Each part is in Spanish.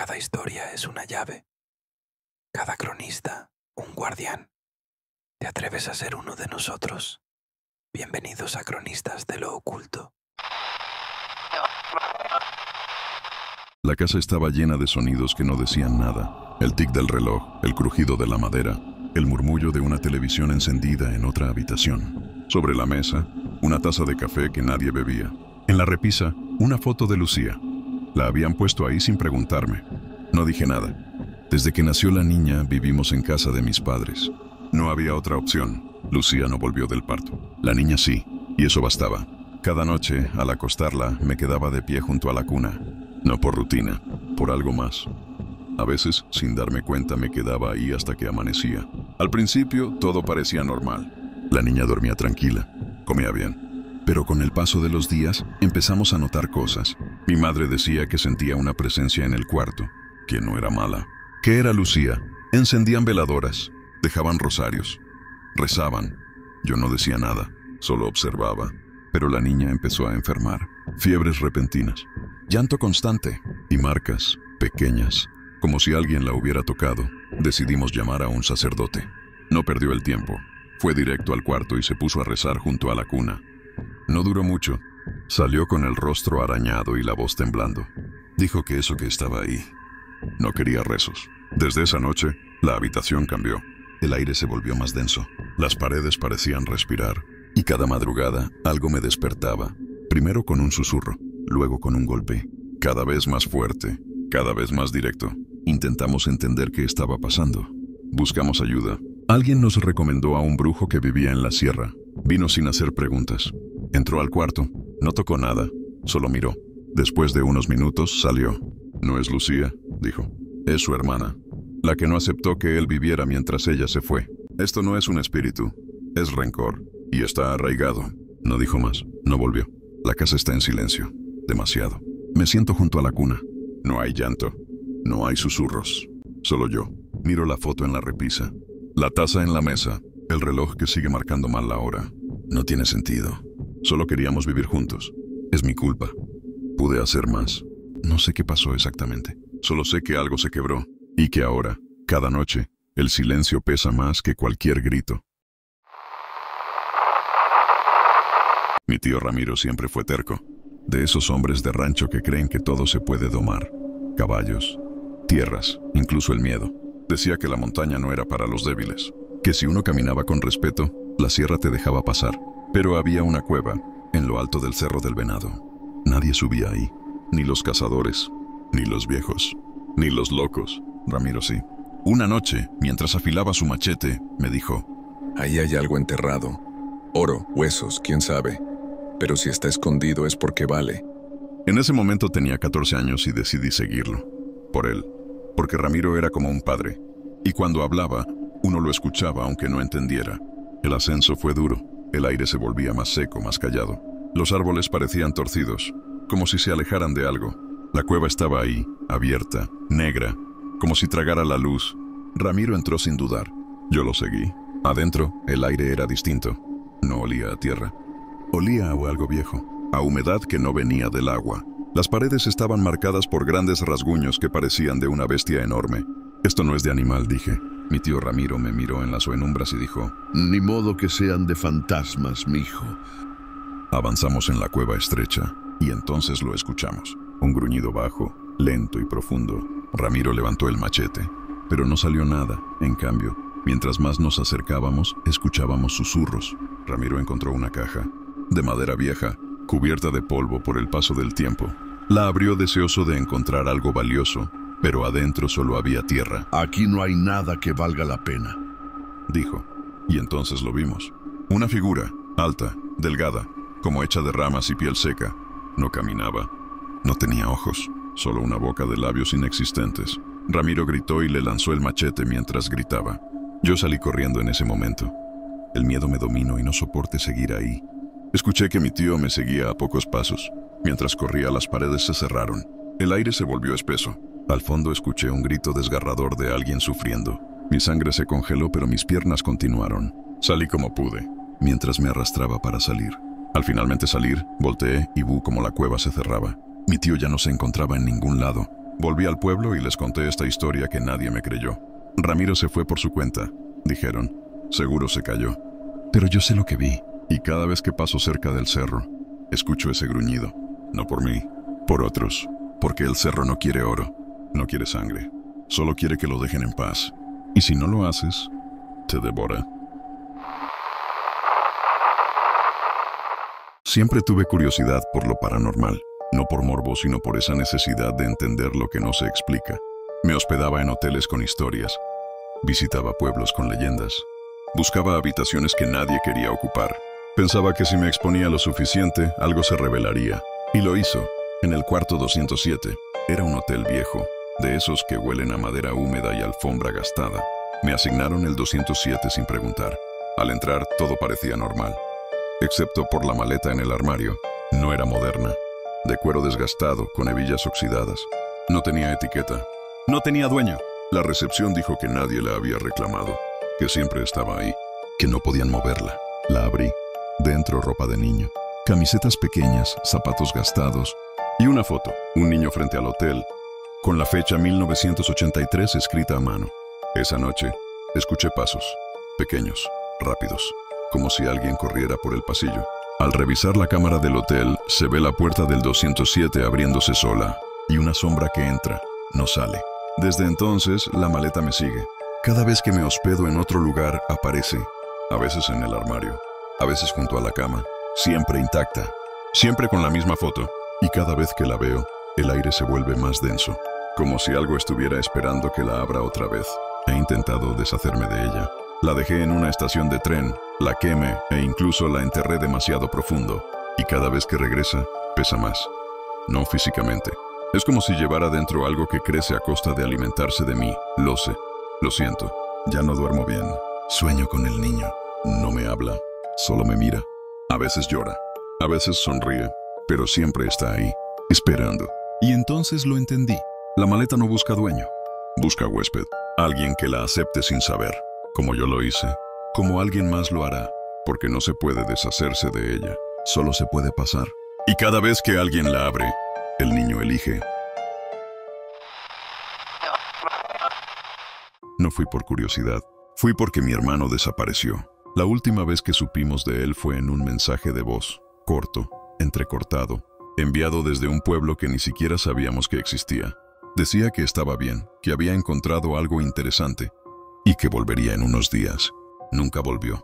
Cada historia es una llave. Cada cronista, un guardián. ¿Te atreves a ser uno de nosotros? Bienvenidos a Cronistas de lo Oculto. La casa estaba llena de sonidos que no decían nada. El tic del reloj, el crujido de la madera, el murmullo de una televisión encendida en otra habitación. Sobre la mesa, una taza de café que nadie bebía. En la repisa, una foto de Lucía. La habían puesto ahí sin preguntarme. No dije nada. Desde que nació la niña, vivimos en casa de mis padres. No había otra opción. Lucía no volvió del parto. La niña sí, y eso bastaba. Cada noche, al acostarla, me quedaba de pie junto a la cuna. No por rutina, por algo más. A veces, sin darme cuenta, me quedaba ahí hasta que amanecía. Al principio, todo parecía normal. La niña dormía tranquila, comía bien. Pero con el paso de los días, empezamos a notar cosas. Mi madre decía que sentía una presencia en el cuarto, que no era mala. ¿Qué era Lucía? Encendían veladoras, dejaban rosarios, rezaban. Yo no decía nada, solo observaba. Pero la niña empezó a enfermar. Fiebres repentinas, llanto constante y marcas pequeñas, como si alguien la hubiera tocado. Decidimos llamar a un sacerdote. No perdió el tiempo. Fue directo al cuarto y se puso a rezar junto a la cuna. No duró mucho. Salió con el rostro arañado y la voz temblando. Dijo que eso que estaba ahí no quería rezos. Desde esa noche, la habitación cambió. El aire se volvió más denso. Las paredes parecían respirar. Y cada madrugada, algo me despertaba. Primero con un susurro, luego con un golpe. Cada vez más fuerte, cada vez más directo. Intentamos entender qué estaba pasando. Buscamos ayuda. Alguien nos recomendó a un brujo que vivía en la sierra. Vino sin hacer preguntas. Entró al cuarto, no tocó nada, solo miró. Después de unos minutos salió. No es Lucía, dijo. Es su hermana, la que no aceptó que él viviera mientras ella se fue. Esto no es un espíritu, es rencor, y está arraigado. No dijo más, no volvió. La casa está en silencio, demasiado. Me siento junto a la cuna. No hay llanto, no hay susurros, solo yo. Miro la foto en la repisa, la taza en la mesa, el reloj que sigue marcando mal la hora. No tiene sentido. Solo queríamos vivir juntos. Es mi culpa. Pude hacer más. No sé qué pasó exactamente. Solo sé que algo se quebró y que ahora, cada noche, el silencio pesa más que cualquier grito. Mi tío Ramiro siempre fue terco. De esos hombres de rancho que creen que todo se puede domar. Caballos, tierras, incluso el miedo. Decía que la montaña no era para los débiles. Que si uno caminaba con respeto, la sierra te dejaba pasar. Pero había una cueva, en lo alto del Cerro del Venado. Nadie subía ahí. Ni los cazadores, ni los viejos, ni los locos. Ramiro sí. Una noche, mientras afilaba su machete, me dijo: ahí hay algo enterrado. Oro, huesos, quién sabe. Pero si está escondido es porque vale. En ese momento tenía 14 años y decidí seguirlo. Por él. Porque Ramiro era como un padre. Y cuando hablaba, uno lo escuchaba aunque no entendiera. El ascenso fue duro. El aire se volvía más seco, más callado. Los árboles parecían torcidos, como si se alejaran de algo. La cueva estaba ahí, abierta, negra, como si tragara la luz. Ramiro entró sin dudar. Yo lo seguí. Adentro, el aire era distinto. No olía a tierra. Olía a algo viejo, a humedad que no venía del agua. Las paredes estaban marcadas por grandes rasguños que parecían de una bestia enorme. Esto no es de animal, dije. Mi tío Ramiro me miró en las penumbras y dijo: ni modo que sean de fantasmas, mijo. Avanzamos en la cueva estrecha, y entonces lo escuchamos. Un gruñido bajo, lento y profundo. Ramiro levantó el machete, pero no salió nada. En cambio, mientras más nos acercábamos, escuchábamos susurros. Ramiro encontró una caja, de madera vieja, cubierta de polvo por el paso del tiempo. La abrió deseoso de encontrar algo valioso, pero adentro solo había tierra. Aquí no hay nada que valga la pena, dijo, y entonces lo vimos. Una figura, alta, delgada, como hecha de ramas y piel seca. No caminaba, no tenía ojos, solo una boca de labios inexistentes. Ramiro gritó y le lanzó el machete mientras gritaba. Yo salí corriendo en ese momento. El miedo me dominó y no soporté seguir ahí. Escuché que mi tío me seguía a pocos pasos. Mientras corría, las paredes se cerraron. El aire se volvió espeso. Al fondo escuché un grito desgarrador de alguien sufriendo. Mi sangre se congeló, pero mis piernas continuaron. Salí como pude, mientras me arrastraba para salir. Al finalmente salir, volteé y vi cómo la cueva se cerraba. Mi tío ya no se encontraba en ningún lado. Volví al pueblo y les conté esta historia que nadie me creyó. Ramiro se fue por su cuenta, dijeron. Seguro se cayó. Pero yo sé lo que vi, y cada vez que paso cerca del cerro, escucho ese gruñido. No por mí, por otros, porque el cerro no quiere oro, no quiere sangre, solo quiere que lo dejen en paz. Y si no lo haces, te devora. Siempre tuve curiosidad por lo paranormal, no por morbo, sino por esa necesidad de entender lo que no se explica. Me hospedaba en hoteles con historias, visitaba pueblos con leyendas, buscaba habitaciones que nadie quería ocupar. Pensaba que si me exponía lo suficiente, algo se revelaría. Y lo hizo, en el cuarto 207. Era un hotel viejo, de esos que huelen a madera húmeda y alfombra gastada. Me asignaron el 207 sin preguntar. Al entrar, todo parecía normal, excepto por la maleta en el armario. No era moderna, de cuero desgastado, con hebillas oxidadas. No tenía etiqueta. No tenía dueño. La recepción dijo que nadie la había reclamado, que siempre estaba ahí, que no podían moverla. La abrí. Dentro ropa de niño, camisetas pequeñas, zapatos gastados y una foto. Un niño frente al hotel, con la fecha 1983 escrita a mano. Esa noche, escuché pasos, pequeños, rápidos, como si alguien corriera por el pasillo. Al revisar la cámara del hotel, se ve la puerta del 207 abriéndose sola y una sombra que entra, no sale. Desde entonces, la maleta me sigue. Cada vez que me hospedo en otro lugar, aparece, a veces en el armario, a veces junto a la cama, siempre intacta, siempre con la misma foto. Y cada vez que la veo, el aire se vuelve más denso, como si algo estuviera esperando que la abra otra vez. He intentado deshacerme de ella. La dejé en una estación de tren, la quemé e incluso la enterré demasiado profundo. Y cada vez que regresa, pesa más. No físicamente. Es como si llevara dentro algo que crece a costa de alimentarse de mí. Lo sé. Lo siento. Ya no duermo bien. Sueño con el niño. No me habla. Solo me mira. A veces llora. A veces sonríe. Pero siempre está ahí, esperando. Y entonces lo entendí. La maleta no busca dueño. Busca huésped. Alguien que la acepte sin saber. Como yo lo hice. Como alguien más lo hará. Porque no se puede deshacerse de ella. Solo se puede pasar. Y cada vez que alguien la abre, el niño elige. No fui por curiosidad. Fui porque mi hermano desapareció. La última vez que supimos de él fue en un mensaje de voz, corto, entrecortado, enviado desde un pueblo que ni siquiera sabíamos que existía. Decía que estaba bien, que había encontrado algo interesante y que volvería en unos días. Nunca volvió.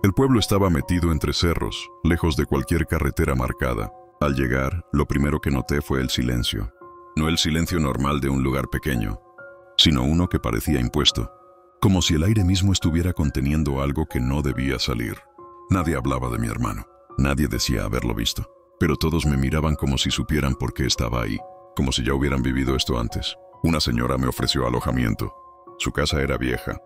El pueblo estaba metido entre cerros, lejos de cualquier carretera marcada. Al llegar, lo primero que noté fue el silencio. No el silencio normal de un lugar pequeño, sino uno que parecía impuesto. Como si el aire mismo estuviera conteniendo algo que no debía salir. Nadie hablaba de mi hermano. Nadie decía haberlo visto. Pero todos me miraban como si supieran por qué estaba ahí. Como si ya hubieran vivido esto antes. Una señora me ofreció alojamiento. Su casa era vieja,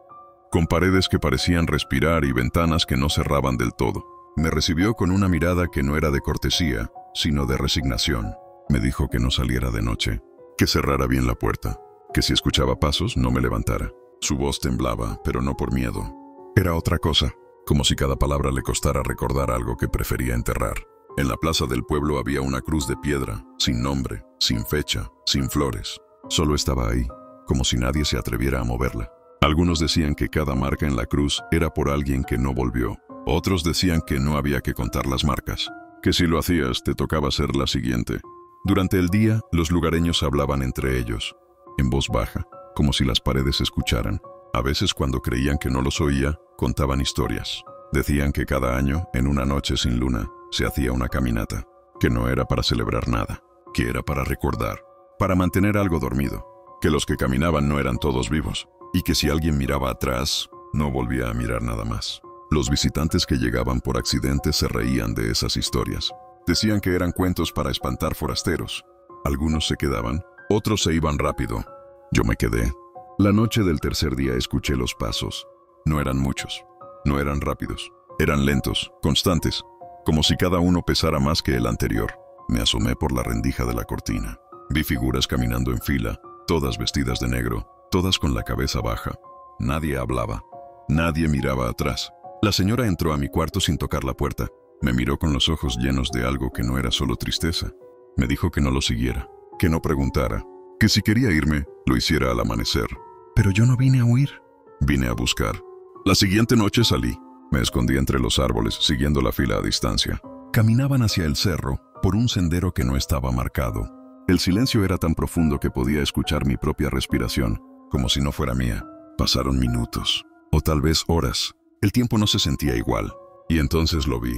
con paredes que parecían respirar y ventanas que no cerraban del todo. Me recibió con una mirada que no era de cortesía, sino de resignación. Me dijo que no saliera de noche, que cerrara bien la puerta, que si escuchaba pasos no me levantara. Su voz temblaba, pero no por miedo. Era otra cosa, como si cada palabra le costara recordar algo que prefería enterrar. En la plaza del pueblo había una cruz de piedra, sin nombre, sin fecha, sin flores. Solo estaba ahí, como si nadie se atreviera a moverla. Algunos decían que cada marca en la cruz era por alguien que no volvió. Otros decían que no había que contar las marcas, que si lo hacías te tocaba hacer la siguiente. Durante el día, los lugareños hablaban entre ellos, en voz baja, como si las paredes escucharan. A veces, cuando creían que no los oía, contaban historias. Decían que cada año, en una noche sin luna, se hacía una caminata, que no era para celebrar nada, que era para recordar, para mantener algo dormido, que los que caminaban no eran todos vivos, y que si alguien miraba atrás, no volvía a mirar nada más. Los visitantes que llegaban por accidente se reían de esas historias. Decían que eran cuentos para espantar forasteros. Algunos se quedaban, otros se iban rápido. Yo me quedé. La noche del tercer día escuché los pasos. No eran muchos, no eran rápidos, eran lentos, constantes, como si cada uno pesara más que el anterior. Me asomé por la rendija de la cortina. Vi figuras caminando en fila, todas vestidas de negro, todas con la cabeza baja. Nadie hablaba, nadie miraba atrás. La señora entró a mi cuarto sin tocar la puerta. Me miró con los ojos llenos de algo que no era solo tristeza. Me dijo que no lo siguiera, que no preguntara, que si quería irme, lo hiciera al amanecer. Pero yo no vine a huir, vine a buscar. La siguiente noche salí. Me escondí entre los árboles, siguiendo la fila a distancia. Caminaban hacia el cerro, por un sendero que no estaba marcado. El silencio era tan profundo que podía escuchar mi propia respiración, como si no fuera mía. Pasaron minutos, o tal vez horas. El tiempo no se sentía igual. Y entonces lo vi.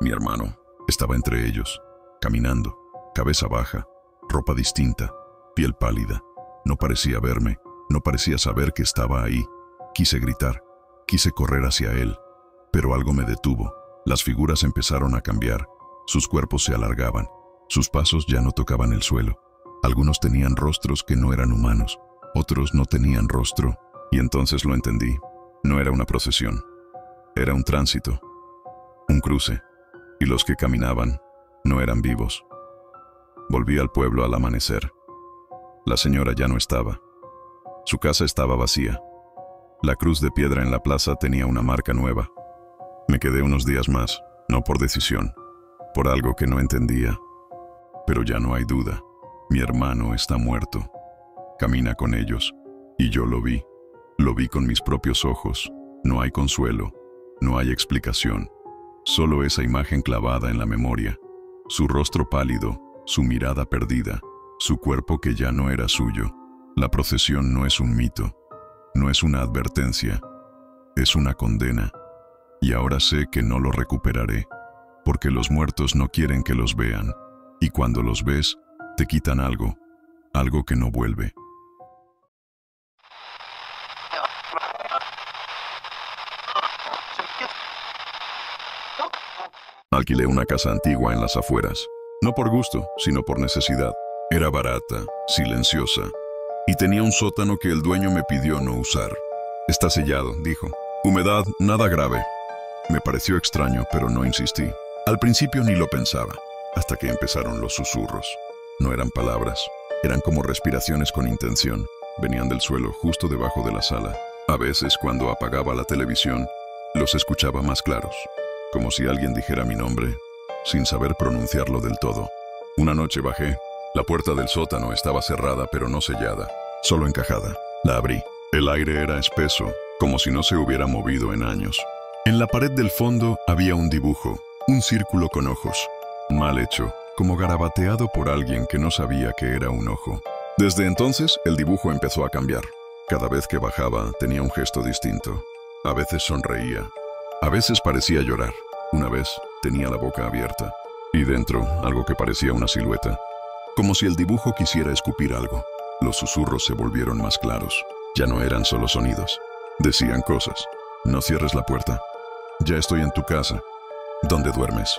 Mi hermano estaba entre ellos, caminando, cabeza baja, ropa distinta, piel pálida. No parecía verme, no parecía saber que estaba ahí. Quise gritar, quise correr hacia él, pero algo me detuvo. Las figuras empezaron a cambiar, sus cuerpos se alargaban, sus pasos ya no tocaban el suelo. Algunos tenían rostros que no eran humanos, otros no tenían rostro, y entonces lo entendí. No era una procesión, era un tránsito, un cruce, y los que caminaban no eran vivos. Volví al pueblo al amanecer. La señora ya no estaba. Su casa estaba vacía. La cruz de piedra en la plaza tenía una marca nueva. Me quedé unos días más, no por decisión, por algo que no entendía. Pero ya no hay duda, mi hermano está muerto. Camina con ellos, y yo lo vi con mis propios ojos. No hay consuelo, no hay explicación, solo esa imagen clavada en la memoria, su rostro pálido, su mirada perdida, su cuerpo que ya no era suyo. La procesión no es un mito, no es una advertencia, es una condena. Y ahora sé que no lo recuperaré, porque los muertos no quieren que los vean, y cuando los ves, te quitan algo que no vuelve. Alquilé una casa antigua en las afueras, no por gusto, sino por necesidad. Era barata, silenciosa, y tenía un sótano que el dueño me pidió no usar. Está sellado, dijo. Humedad, nada grave. Me pareció extraño, pero no insistí. Al principio ni lo pensaba, hasta que empezaron los susurros. No eran palabras, eran como respiraciones con intención. Venían del suelo justo debajo de la sala. A veces, cuando apagaba la televisión, los escuchaba más claros, como si alguien dijera mi nombre, sin saber pronunciarlo del todo. Una noche bajé. La puerta del sótano estaba cerrada, pero no sellada, solo encajada. La abrí. El aire era espeso, como si no se hubiera movido en años. En la pared del fondo había un dibujo, un círculo con ojos, mal hecho, como garabateado por alguien que no sabía que era un ojo. Desde entonces, el dibujo empezó a cambiar. Cada vez que bajaba, tenía un gesto distinto. A veces sonreía, a veces parecía llorar. Una vez, tenía la boca abierta, y dentro, algo que parecía una silueta. Como si el dibujo quisiera escupir algo. Los susurros se volvieron más claros. Ya no eran solo sonidos. Decían cosas. No cierres la puerta. Ya estoy en tu casa. ¿Dónde duermes?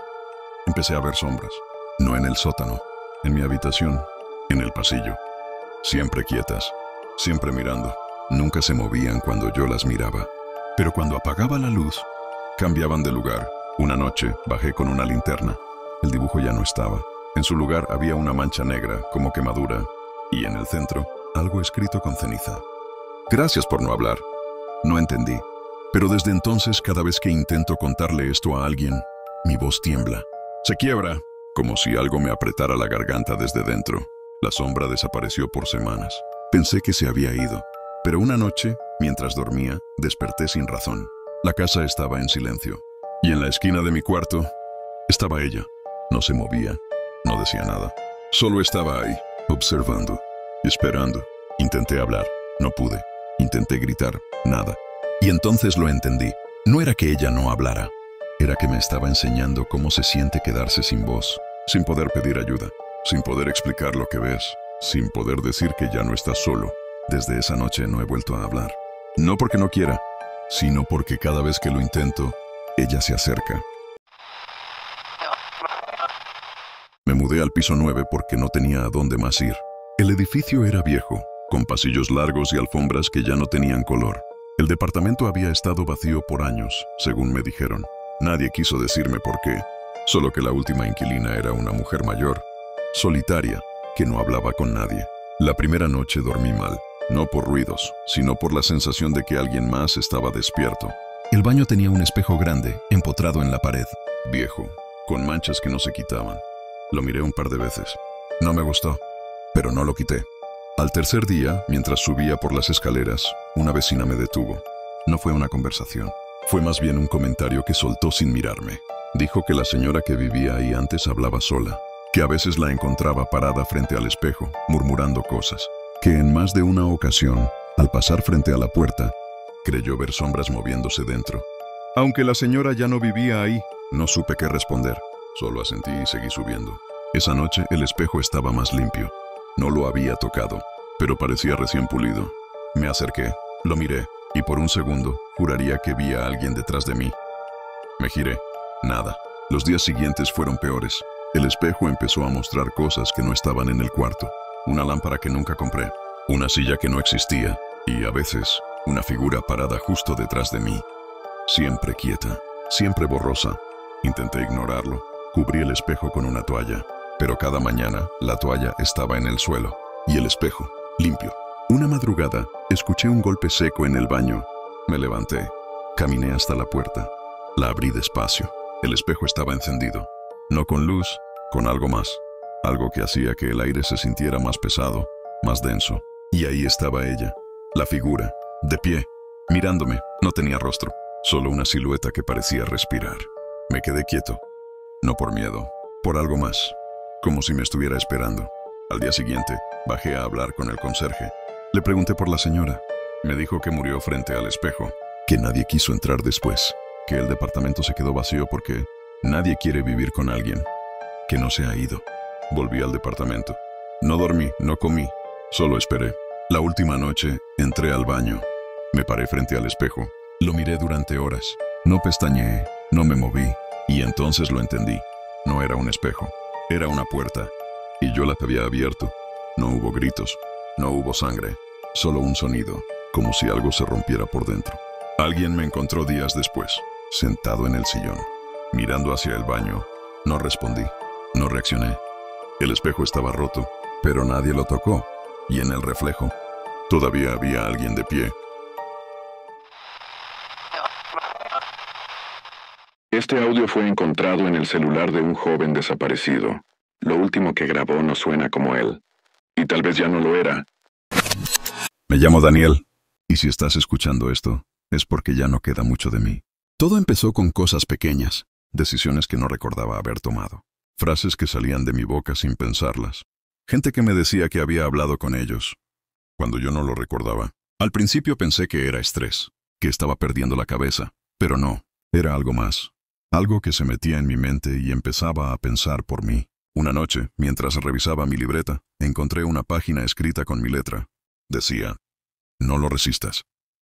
Empecé a ver sombras. No en el sótano, en mi habitación, en el pasillo. Siempre quietas, siempre mirando. Nunca se movían cuando yo las miraba. Pero cuando apagaba la luz, cambiaban de lugar. Una noche bajé con una linterna. El dibujo ya no estaba. En su lugar había una mancha negra, como quemadura, y en el centro, algo escrito con ceniza. Gracias por no hablar. No entendí. Pero desde entonces, cada vez que intento contarle esto a alguien, mi voz tiembla. Se quiebra, como si algo me apretara la garganta desde dentro. La sombra desapareció por semanas. Pensé que se había ido. Pero una noche, mientras dormía, desperté sin razón. La casa estaba en silencio. Y en la esquina de mi cuarto, estaba ella. No se movía. No decía nada. Solo estaba ahí, observando, esperando. Intenté hablar, no pude. Intenté gritar, nada. Y entonces lo entendí. No era que ella no hablara. Era que me estaba enseñando cómo se siente quedarse sin voz, sin poder pedir ayuda, sin poder explicar lo que ves, sin poder decir que ya no estás solo. Desde esa noche no he vuelto a hablar. No porque no quiera, sino porque cada vez que lo intento, ella se acerca. Me mudé al piso 9 porque no tenía a dónde más ir. El edificio era viejo, con pasillos largos y alfombras que ya no tenían color. El departamento había estado vacío por años, según me dijeron. Nadie quiso decirme por qué, solo que la última inquilina era una mujer mayor, solitaria, que no hablaba con nadie. La primera noche dormí mal, no por ruidos, sino por la sensación de que alguien más estaba despierto. El baño tenía un espejo grande, empotrado en la pared, viejo, con manchas que no se quitaban. Lo miré un par de veces. No me gustó, pero no lo quité. Al tercer día, mientras subía por las escaleras, una vecina me detuvo. No fue una conversación, fue más bien un comentario que soltó sin mirarme. Dijo que la señora que vivía ahí antes hablaba sola, que a veces la encontraba parada frente al espejo, murmurando cosas, que en más de una ocasión, al pasar frente a la puerta, creyó ver sombras moviéndose dentro. Aunque la señora ya no vivía ahí, no supe qué responder, solo asentí y seguí subiendo. Esa noche el espejo estaba más limpio. No lo había tocado, pero parecía recién pulido. Me acerqué, lo miré, y por un segundo juraría que vi a alguien detrás de mí. Me giré. Nada. Los días siguientes fueron peores. El espejo empezó a mostrar cosas que no estaban en el cuarto. Una lámpara que nunca compré, una silla que no existía, y a veces, una figura parada justo detrás de mí. Siempre quieta, siempre borrosa. Intenté ignorarlo. Cubrí el espejo con una toalla, pero cada mañana la toalla estaba en el suelo, y el espejo, limpio. Una madrugada, escuché un golpe seco en el baño. Me levanté, caminé hasta la puerta. La abrí despacio. El espejo estaba encendido. No con luz, con algo más. Algo que hacía que el aire se sintiera más pesado, más denso. Y ahí estaba ella, la figura, de pie, mirándome. No tenía rostro, solo una silueta que parecía respirar. Me quedé quieto. No por miedo, por algo más. Como si me estuviera esperando. Al día siguiente, bajé a hablar con el conserje. Le pregunté por la señora. Me dijo que murió frente al espejo, que nadie quiso entrar después, que el departamento se quedó vacío porque nadie quiere vivir con alguien que no se ha ido. Volví al departamento. No dormí, no comí, solo esperé. La última noche, entré al baño. Me paré frente al espejo. Lo miré durante horas. No pestañeé, no me moví, y entonces lo entendí. No era un espejo, era una puerta, y yo la había abierto. No hubo gritos, no hubo sangre, solo un sonido, como si algo se rompiera por dentro. Alguien me encontró días después, sentado en el sillón, mirando hacia el baño. No respondí, no reaccioné. El espejo estaba roto, pero nadie lo tocó, y en el reflejo, todavía había alguien de pie. Este audio fue encontrado en el celular de un joven desaparecido. Lo último que grabó no suena como él. Y tal vez ya no lo era. Me llamo Daniel, y si estás escuchando esto, es porque ya no queda mucho de mí. Todo empezó con cosas pequeñas, decisiones que no recordaba haber tomado, frases que salían de mi boca sin pensarlas, gente que me decía que había hablado con ellos, cuando yo no lo recordaba. Al principio pensé que era estrés, que estaba perdiendo la cabeza, pero no, era algo más. Algo que se metía en mi mente y empezaba a pensar por mí. Una noche, mientras revisaba mi libreta, encontré una página escrita con mi letra. Decía, no lo resistas.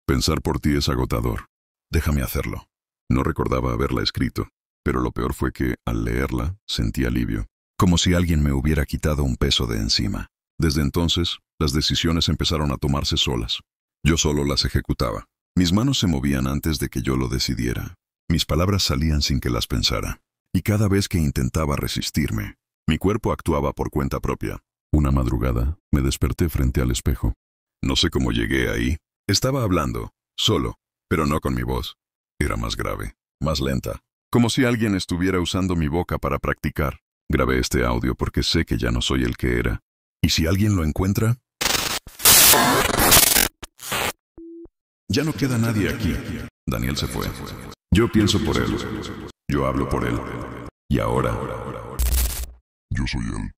Pensar por ti es agotador. Déjame hacerlo. No recordaba haberla escrito, pero lo peor fue que, al leerla, sentí alivio, como si alguien me hubiera quitado un peso de encima. Desde entonces, las decisiones empezaron a tomarse solas. Yo solo las ejecutaba. Mis manos se movían antes de que yo lo decidiera. Mis palabras salían sin que las pensara. Y cada vez que intentaba resistirme, mi cuerpo actuaba por cuenta propia. Una madrugada, me desperté frente al espejo. No sé cómo llegué ahí. Estaba hablando, solo, pero no con mi voz. Era más grave, más lenta, como si alguien estuviera usando mi boca para practicar. Grabé este audio porque sé que ya no soy el que era. ¿Y si alguien lo encuentra? Ya no queda nadie aquí. Daniel se fue. Yo pienso por él. Yo hablo por él. Y ahora, yo soy él.